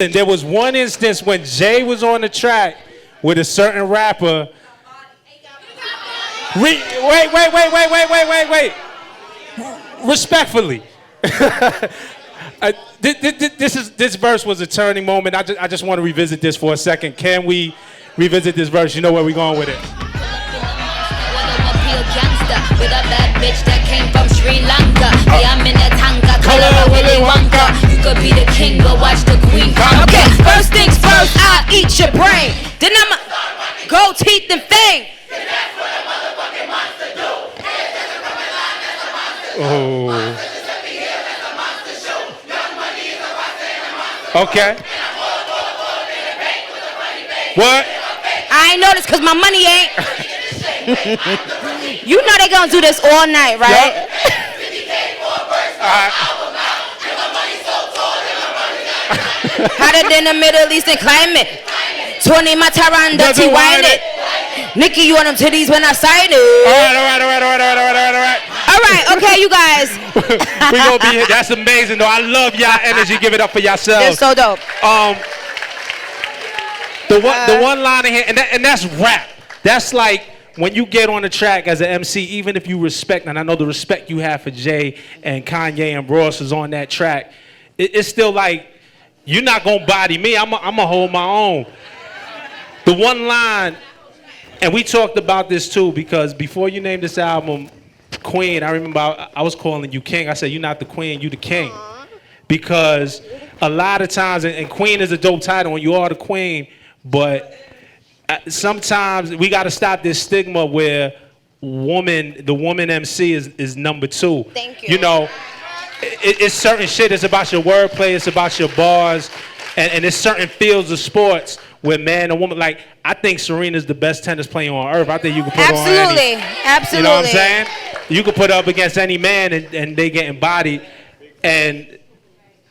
And there was one instance when Jay was on the track with a certain rapper. Wait. Respectfully. This verse was a turning moment. I just want to revisit this for a second. Can we revisit this verse? You know where we're going with it. With a bad bitch that came from Sri Lanka. Yeah, I'm in that tanga, color of Willy Wonka. You could be the king, but watch the queen come. Okay, first things first, I'll eat your brain. Then I'ma go teeth and fang. Oh. Okay. What? I ain't noticed cause my money ain't. You know they gonna do this all night, right? Yep. Hotter than the Middle Eastern climate. Tony Mataranda, T-Wine it. Nikki, you want them titties when I sign it. All right, okay, you guys. We gonna be here. That's amazing, though. I love y'all energy. Give it up for yourselves. It's so dope. The one line in here, and that's rap. That's like when you get on the track as an MC, even if you respect, and I know the respect you have for Jay and Kanye and Ross is on that track, it's still like, you're not gonna body me. I'm gonna hold my own. The one line, and we talked about this too, because before you named this album Queen, I remember I was calling you King. I said, you're not the Queen, you the King. Because a lot of times, and Queen is a dope title, and you are the Queen, but sometimes we got to stop this stigma where the woman MC is number two. Thank you. You know, it's certain shit. It's about your wordplay. It's about your bars. And there's certain fields of sports where man and woman, like, I think Serena's the best tennis player on earth. I think you can put her on any. Absolutely. You know what I'm saying? You can put her up against any man and they getting bodied. And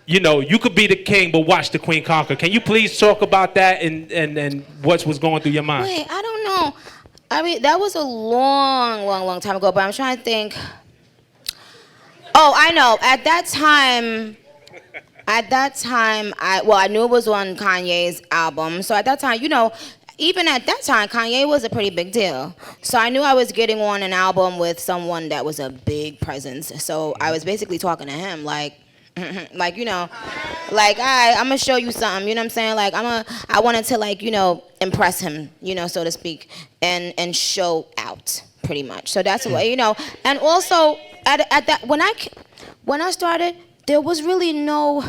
you know, you could be the king, but watch the queen conquer. Can you please talk about that and what was going through your mind? Wait, I don't know. I mean, that was a long time ago, but I'm trying to think. Oh, I know. At that time, I knew it was on Kanye's album. So at that time, you know, even at that time, Kanye was a pretty big deal. So I knew I was getting on an album with someone that was a big presence. So I was basically talking to him like, you know, like, I'm gonna show you something, you know what I'm saying? Like, I wanted to, like, you know, impress him, you know, so to speak, and show out, pretty much. So that's what, you know, and also at that when I started, there was really no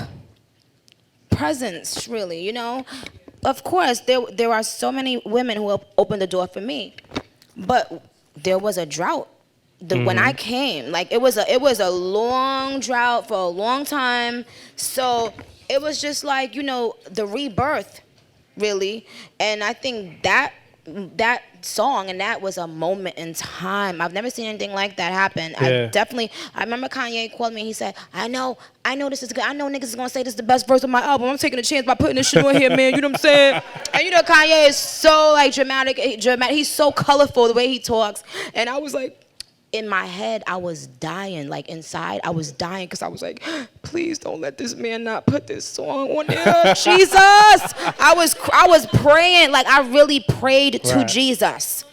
presence, really, you know. Of course, there are so many women who opened the door for me, but there was a drought. When I came, like, it was a long drought for a long time. So it was just like, you know, the rebirth, really. And I think that song and that was a moment in time. I've never seen anything like that happen. Yeah. I remember Kanye called me and he said, I know this is good. I know niggas is gonna say this is the best verse of my album. I'm taking a chance by putting this shit on here, man. You know what I'm saying? And you know, Kanye is so, like, dramatic. He's so colorful the way he talks. And I was like, in my head, I was dying. Like, inside, I was dying because I was like, please don't let this man not put this song on there. Jesus! I was praying. Like, I really prayed to Jesus.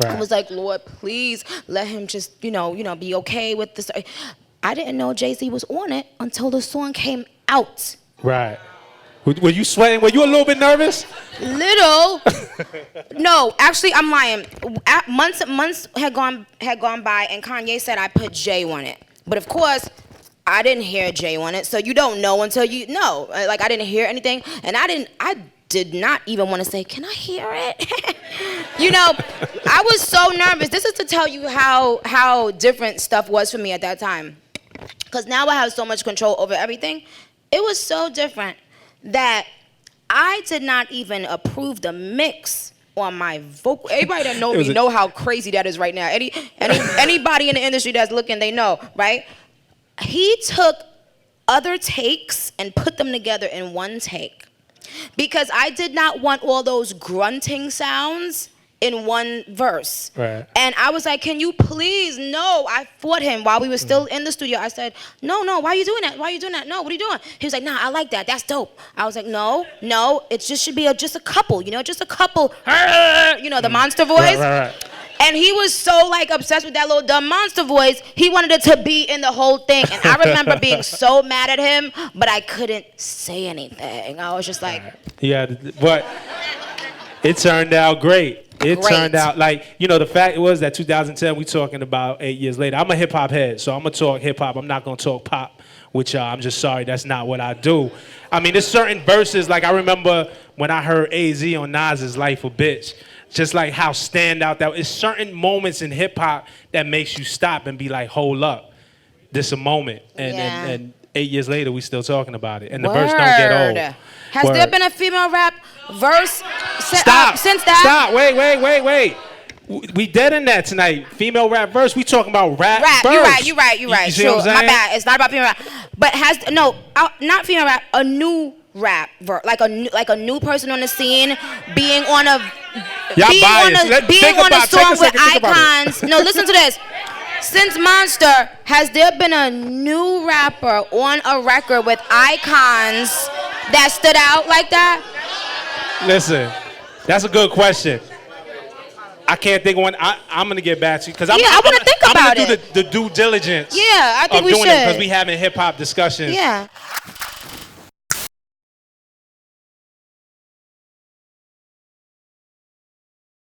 Right. I was like, Lord, please let him just, you know, be okay with this. I didn't know Jay-Z was on it until the song came out. Right. Were you sweating? Were you a little bit nervous? Little. No, actually, I'm lying. Months had gone by, and Kanye said I put Jay on it. But of course, I didn't hear Jay on it, so you don't know until you know. Like, I didn't hear anything, and I did not even want to say, can I hear it? You know, I was so nervous. This is to tell you how different stuff was for me at that time. Because now I have so much control over everything. It was so different that I did not even approve the mix on my vocal. Everybody that know me know how crazy that is right now. Anybody in the industry that's looking, they know, right? He took other takes and put them together in one take. Because I did not want all those grunting sounds in one verse. Right. And I was like, can you please? No, I fought him while we were still in the studio. I said, no, why are you doing that? Why are you doing that? No, what are you doing? He was like, nah, I like that. That's dope. I was like, no, it just should be just a couple, just a couple, the monster voice. Right. And he was so like obsessed with that little dumb monster voice, he wanted it to be in the whole thing. And I remember being so mad at him, but I couldn't say anything. I was just like, yeah, but it turned out great. It turned out like, the fact was that 2010, we talking about 8 years later. I'm a hip hop head, so I'm gonna talk hip hop. I'm not gonna talk pop with y'all. I'm just sorry, that's not what I do. I mean, there's certain verses, like I remember when I heard AZ on Nas's Life a Bitch, just like how standout that is. Certain moments in hip hop that makes you stop and be like, hold up, this a moment. And 8 years later, we still talking about it. And the verse don't get old. Has there been a female rap verse since that? Stop, wait. We dead in that tonight. Female rap verse, we talking about rap verse. You're right. You see True, what I'm saying? my bad. It's not about female rap. But not female rap, a new rap verse. Like a new person on the scene being on a song with icons. No, listen to this. Since Monster, has there been a new rapper on a record with icons that stood out like that? Listen, that's a good question. I can't think of one. I'm gonna get back to you because I want to think about it. I'm gonna do the due diligence. Yeah, I think we should. Because we having hip hop discussions. Yeah.